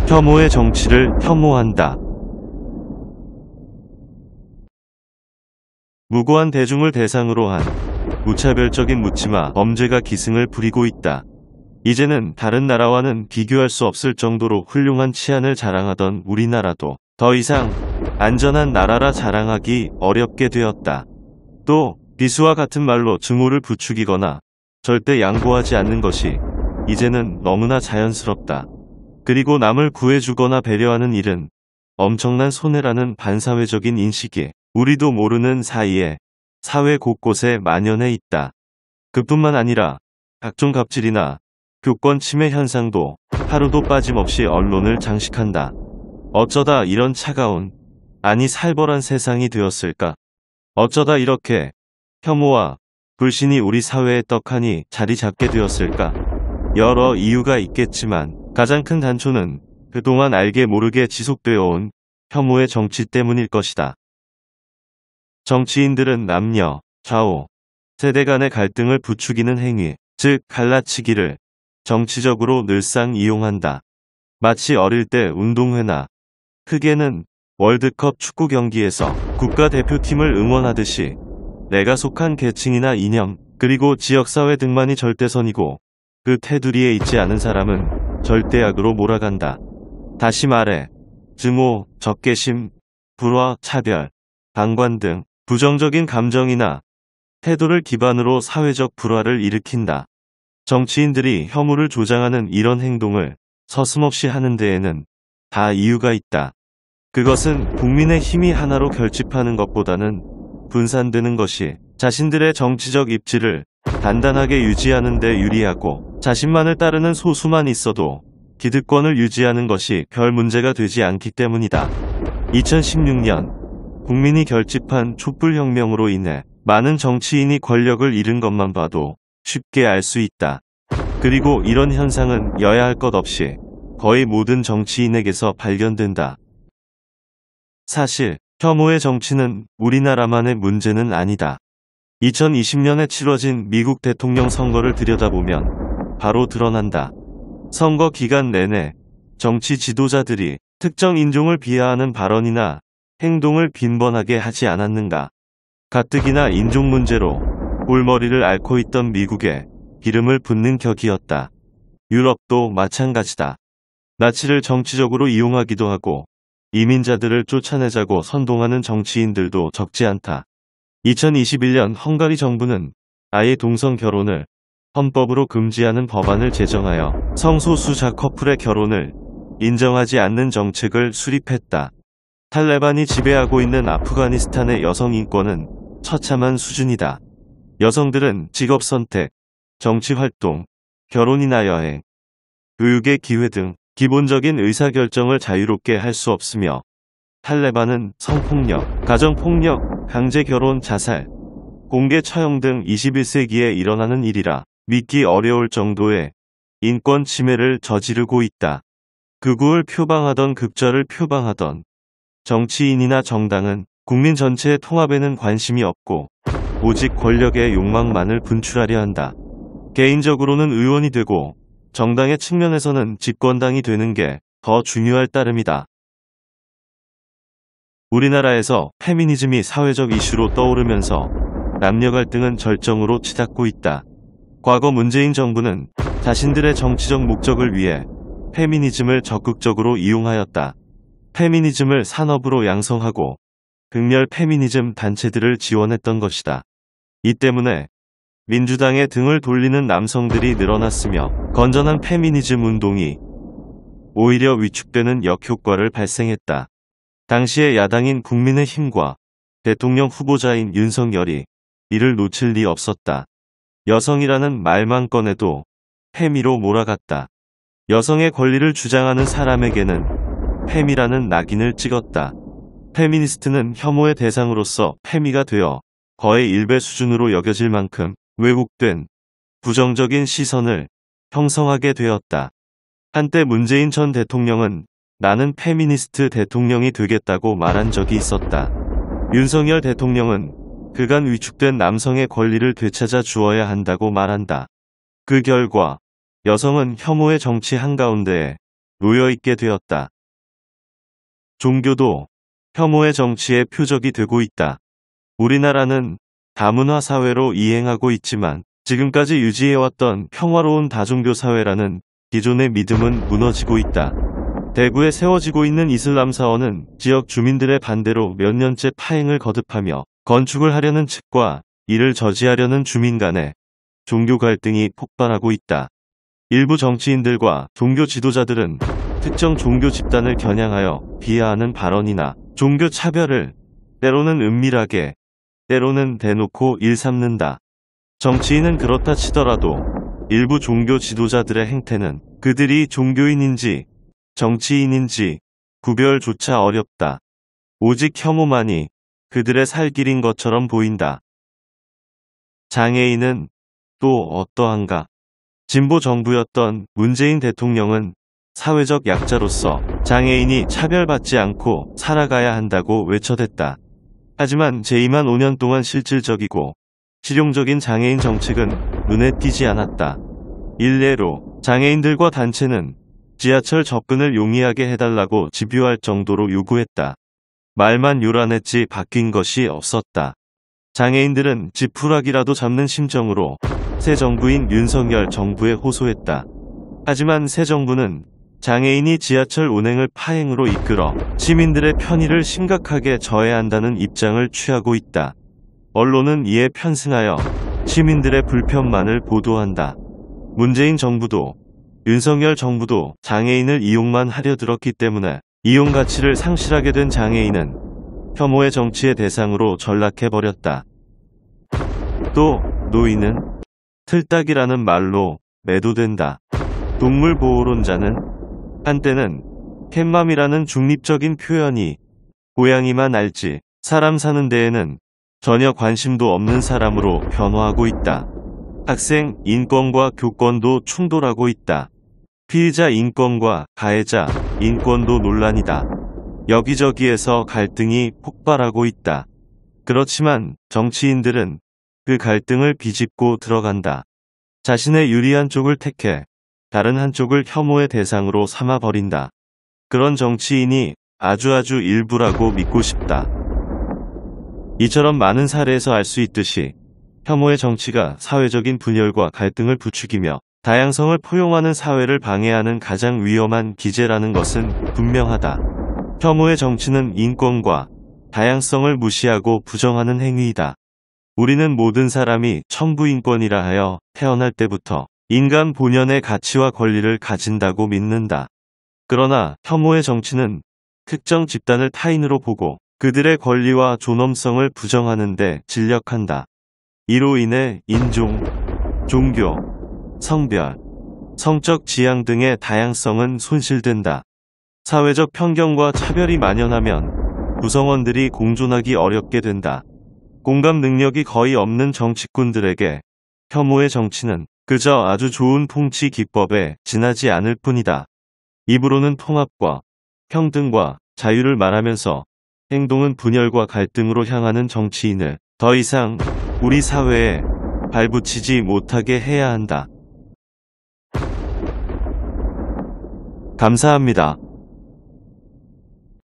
혐오의 정치를 혐오한다. 무고한 대중을 대상으로 한 무차별적인 묻지마 범죄가 기승을 부리고 있다. 이제는 다른 나라와는 비교할 수 없을 정도로 훌륭한 치안을 자랑하던 우리나라도 더 이상 안전한 나라라 자랑하기 어렵게 되었다. 또 비수와 같은 말로 증오를 부추기거나 절대 양보하지 않는 것이 이제는 너무나 자연스럽다. 그리고 남을 구해주거나 배려하는 일은 엄청난 손해라는 반사회적인 인식이 우리도 모르는 사이에 사회 곳곳에 만연해 있다. 그뿐만 아니라 각종 갑질이나 교권 침해 현상도 하루도 빠짐없이 언론을 장식한다. 어쩌다 이런 차가운, 아니 살벌한 세상이 되었을까? 어쩌다 이렇게 혐오와 불신이 우리 사회에 떡하니 자리 잡게 되었을까? 여러 이유가 있겠지만 가장 큰 단초는 그동안 알게 모르게 지속되어 온 혐오의 정치 때문일 것이다. 정치인들은 남녀, 좌우, 세대 간의 갈등을 부추기는 행위, 즉 갈라치기를 정치적으로 늘상 이용한다. 마치 어릴 때 운동회나 크게는 월드컵 축구 경기에서 국가대표팀을 응원하듯이 내가 속한 계층이나 이념, 그리고 지역사회 등만이 절대선이고 그 테두리에 있지 않은 사람은 절대 악으로 몰아간다. 다시 말해 증오, 적개심, 불화, 차별, 방관 등 부정적인 감정이나 태도를 기반으로 사회적 불화를 일으킨다. 정치인들이 혐오를 조장하는 이런 행동을 서슴없이 하는 데에는 다 이유가 있다. 그것은 국민의 힘이 하나로 결집하는 것보다는 분산되는 것이 자신들의 정치적 입지를 단단하게 유지하는 데 유리하고 자신만을 따르는 소수만 있어도 기득권을 유지하는 것이 별 문제가 되지 않기 때문이다. 2016년 국민이 결집한 촛불혁명으로 인해 많은 정치인이 권력을 잃은 것만 봐도 쉽게 알 수 있다. 그리고 이런 현상은 여야할 것 없이 거의 모든 정치인에게서 발견된다. 사실 혐오의 정치는 우리나라만의 문제는 아니다. 2020년에 치러진 미국 대통령 선거를 들여다보면 바로 드러난다. 선거 기간 내내 정치 지도자들이 특정 인종을 비하하는 발언이나 행동을 빈번하게 하지 않았는가. 가뜩이나 인종 문제로 골머리를 앓고 있던 미국에 기름을 붓는 격이었다. 유럽도 마찬가지다. 나치를 정치적으로 이용하기도 하고 이민자들을 쫓아내자고 선동하는 정치인들도 적지 않다. 2021년 헝가리 정부는 아예 동성 결혼을 헌법으로 금지하는 법안을 제정하여 성소수자 커플의 결혼을 인정하지 않는 정책을 수립했다. 탈레반이 지배하고 있는 아프가니스탄의 여성 인권은 처참한 수준이다. 여성들은 직업 선택, 정치 활동, 결혼이나 여행, 교육의 기회 등 기본적인 의사결정을 자유롭게 할 수 없으며 탈레반은 성폭력, 가정폭력, 강제결혼, 자살, 공개 처형 등 21세기에 일어나는 일이라 믿기 어려울 정도의 인권 침해를 저지르고 있다. 극우를 표방하던 극좌를 표방하던 정치인이나 정당은 국민 전체의 통합에는 관심이 없고 오직 권력의 욕망만을 분출하려 한다. 개인적으로는 의원이 되고 정당의 측면에서는 집권당이 되는 게 더 중요할 따름이다. 우리나라에서 페미니즘이 사회적 이슈로 떠오르면서 남녀 갈등은 절정으로 치닫고 있다. 과거 문재인 정부는 자신들의 정치적 목적을 위해 페미니즘을 적극적으로 이용하였다. 페미니즘을 산업으로 양성하고 극렬 페미니즘 단체들을 지원했던 것이다. 이 때문에 민주당의 등을 돌리는 남성들이 늘어났으며 건전한 페미니즘 운동이 오히려 위축되는 역효과를 발생했다. 당시의 야당인 국민의힘과 대통령 후보자인 윤석열이 이를 놓칠 리 없었다. 여성이라는 말만 꺼내도 페미로 몰아갔다. 여성의 권리를 주장하는 사람에게는 페미라는 낙인을 찍었다. 페미니스트는 혐오의 대상으로서 페미가 되어 거의 일배 수준으로 여겨질 만큼 왜곡된 부정적인 시선을 형성하게 되었다. 한때 문재인 전 대통령은 나는 페미니스트 대통령이 되겠다고 말한 적이 있었다. 윤석열 대통령은 그간 위축된 남성의 권리를 되찾아 주어야 한다고 말한다. 그 결과 여성은 혐오의 정치 한가운데에 놓여있게 되었다. 종교도 혐오의 정치의 표적이 되고 있다. 우리나라는 다문화 사회로 이행하고 있지만 지금까지 유지해왔던 평화로운 다종교 사회라는 기존의 믿음은 무너지고 있다. 대구에 세워지고 있는 이슬람 사원은 지역 주민들의 반대로 몇 년째 파행을 거듭하며 건축을 하려는 측과 이를 저지하려는 주민 간의 종교 갈등이 폭발하고 있다. 일부 정치인들과 종교 지도자들은 특정 종교 집단을 겨냥하여 비하하는 발언이나 종교 차별을 때로는 은밀하게, 때로는 대놓고 일삼는다. 정치인은 그렇다 치더라도 일부 종교 지도자들의 행태는 그들이 종교인인지 정치인인지 구별조차 어렵다. 오직 혐오만이 그들의 살 길인 것처럼 보인다. 장애인은 또 어떠한가? 진보 정부였던 문재인 대통령은 사회적 약자로서 장애인이 차별받지 않고 살아가야 한다고 외쳐댔다. 하지만 재임한 5년 동안 실질적이고 실용적인 장애인 정책은 눈에 띄지 않았다. 일례로 장애인들과 단체는 지하철 접근을 용이하게 해달라고 집요할 정도로 요구했다. 말만 요란했지 바뀐 것이 없었다. 장애인들은 지푸라기라도 잡는 심정으로 새 정부인 윤석열 정부에 호소했다. 하지만 새 정부는 장애인이 지하철 운행을 파행으로 이끌어 시민들의 편의를 심각하게 저해야 한다는 입장을 취하고 있다. 언론은 이에 편승하여 시민들의 불편만을 보도한다. 문재인 정부도 윤석열 정부도 장애인을 이용만 하려 들었기 때문에 이용 가치를 상실하게 된 장애인은 혐오의 정치의 대상으로 전락해버렸다. 또 노인은 틀딱이라는 말로 매도된다. 동물보호론자는 한때는 캣맘이라는 중립적인 표현이 고양이만 알지 사람 사는 데에는 전혀 관심도 없는 사람으로 변화하고 있다. 학생 인권과 교권도 충돌하고 있다. 피의자 인권과 가해자 인권도 논란이다. 여기저기에서 갈등이 폭발하고 있다. 그렇지만 정치인들은 그 갈등을 비집고 들어간다. 자신의 유리한 쪽을 택해 다른 한쪽을 혐오의 대상으로 삼아버린다. 그런 정치인이 아주 일부라고 믿고 싶다. 이처럼 많은 사례에서 알 수 있듯이 혐오의 정치가 사회적인 분열과 갈등을 부추기며 다양성을 포용하는 사회를 방해하는 가장 위험한 기제라는 것은 분명하다. 혐오의 정치는 인권과 다양성을 무시하고 부정하는 행위이다. 우리는 모든 사람이 천부인권이라 하여 태어날 때부터 인간 본연의 가치와 권리를 가진다고 믿는다. 그러나 혐오의 정치는 특정 집단을 타인으로 보고 그들의 권리와 존엄성을 부정하는 데 진력한다. 이로 인해 인종, 종교, 성별, 성적 지향 등의 다양성은 손실된다. 사회적 편견과 차별이 만연하면 구성원들이 공존하기 어렵게 된다. 공감 능력이 거의 없는 정치꾼들에게 혐오의 정치는 그저 아주 좋은 통치 기법에 지나지 않을 뿐이다. 입으로는 통합과 평등과 자유를 말하면서 행동은 분열과 갈등으로 향하는 정치인을 더 이상 우리 사회에 발붙이지 못하게 해야 한다. 감사합니다.